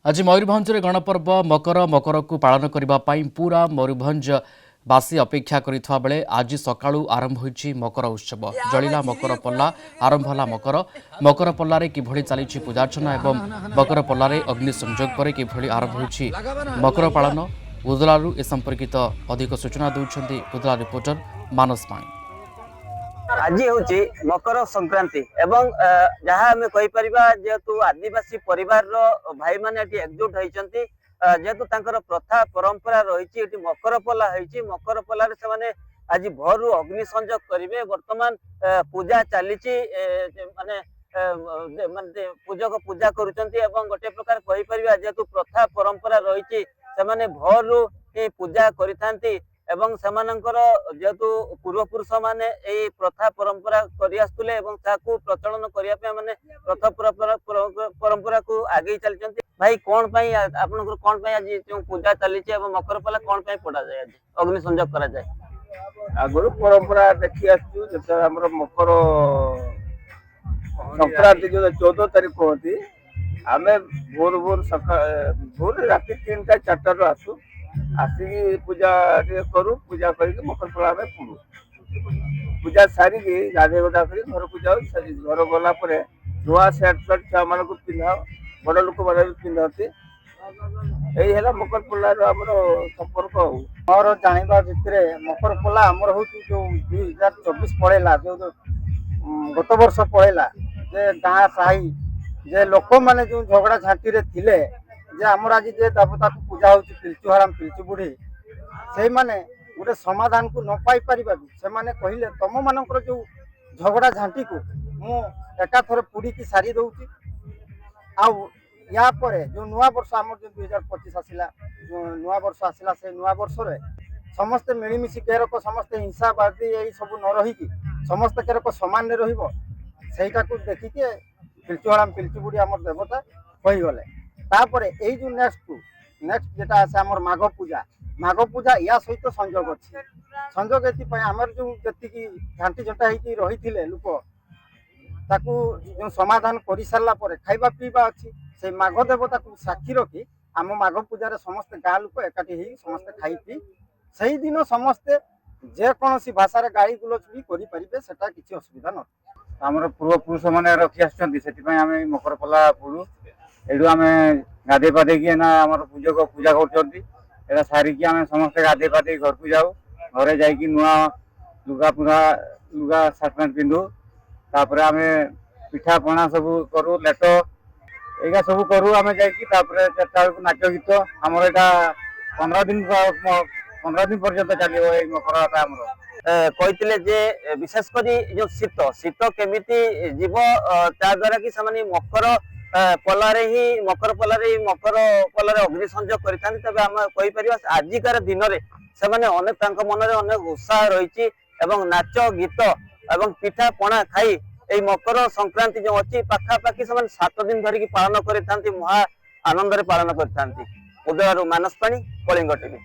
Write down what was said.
आज मयूरभंज गणपर्व मकर मकर को पालन करने पूरा मयूरभंजवासी अपेक्षा करथिबा बेले आज सकाळू आरंभ होईछि मकर उत्सव जलिला मकर पल्ला आरंभ होला मकर मकर पल्ला रे किभଳି चली पूजार्चना एवं मकर पल्ला रे अग्नि संयोग पर किभଳି आरंभ होईछि मकर पालन उदलारू ए संपर्कित अधिक सूचना दउछन्ती उदला रिपोर्टर मानस पाणी। आज हूँ मकर संक्रांति एवं जहाँ आम कहीपर जेहेतु आदिवासी परिवार भाई मैंने एकजुट होती जेहेतु प्रथा परंपरा रही मकर पल्ला मकर पल्ला से आज भोर अग्नि संयोग करेंगे वर्तमान पूजा चली माने पूजक पूजा करुँच गोटे प्रकार कहीपर जेहेतु प्रथा परंपरा रही भोर पूजा करि एवं सेमानंकर जेहेतु पूर्वपुरुष माने यही प्रथा परंपरा करि आसुले एवं ताकू प्रचलन करिया पे माने प्रथा परंपरा को आगे चलचंती। भाई कौन पई आपनकर कौन पई आज जो पूजा चली एवं मकर पल्ला कौन पई पड़ा जाय आज अग्नि संयोग करा जाय आगुरु परंपरा देखि आसु जते हमर मकर संक्रांति जो 14 तारीख होती आमे भोर भोर भोर राति 3टा 4टा रो आसु आसिक पूजा करू पूजा करके मकर पल्ला में पुरु पूजा सारी गाधे गधा कर घर को जाऊ घर गला नुआ सर्ट फैट छुआ मान पिंधा बड़ लोक मैंने पिंधती यही है मकर पल्ला संपर्क मोर जानवा भितर मकर पल्ला आमर हूँ जो 2024 पड़ेगा जो गत वर्ष पड़ेगा जे गाँ साही जे लोक मैंने जो झगड़ा झांटी थे जे आमर आज जे देवता को पूजा हो पिलचु हराम पिलचु बुढ़ी से माने गोटे समाधान को न पाई पारिबा से माने कहले तुम मानकर जो झगड़ा झांटी को मु एका थरे पुड़ी की सारी दउची आउ या परे जो नुआ वर्ष आमर जो 2025 आसिला जो नुआ वर्ष आसिला से नुआ वर्ष रे समस्त मिलीमिशि केरक समस्त हिंसाबादी यही सब न रही की समस्त केरक समान रहिबो सेटा को देखि के पिलचु हराम पिलचु बुढ़ी आमर देवता कहि गले तापर यही जो नेक्स्ट जेटा आसे आमर माघ पूजा या सहित संयोग अच्छी संयोग ये आमर जो जी घाटी झंटा हो रही लोक ताकू जो समाधान कर सारा खाइबा पीवा अच्छी से माघ देवता को साक्षी रखी आम माघ पूजा समस्त गाँ लोक एकाठी समस्ते खाई पी से दिन समस्ते जेकोसी भाषा गाड़ी गुलच भी करें से किसी असुविधा न आमर पूर्वपुरुष मैंने रखी आम मकर पल्ला पुरु एडू आम गाधे पाधे आमर पूजक पूजा कर सारिकी आम समस्त गाधे पाधे घर को जाऊ घरे जा नुआ लुगा पुरा लुगा सार्ट पैंट पिंधु तापर आम पिठा पणा सब करू लेट एगा सब करू आम जा नाच गीत आमर यहाँ 15 दिन पर्यंत चलो मकर आमर कहते जे विशेषकर जो शीत शीत केमी जीव द्वारा कि मकर पल्लारे ही मकर पल्लारे अग्नि संयोग करते आम कहीपर आजिकार दिन में से अनेक मन में अनेक उत्साह रही नाच गीत एवं पिठा पणा खाई यही मकर संक्रांति जो अच्छी पाखापाखि से 7 दिन धरिकी पालन करते महा आनंद पालन करते उदयरू मानस पाणी कलिंग टीवी।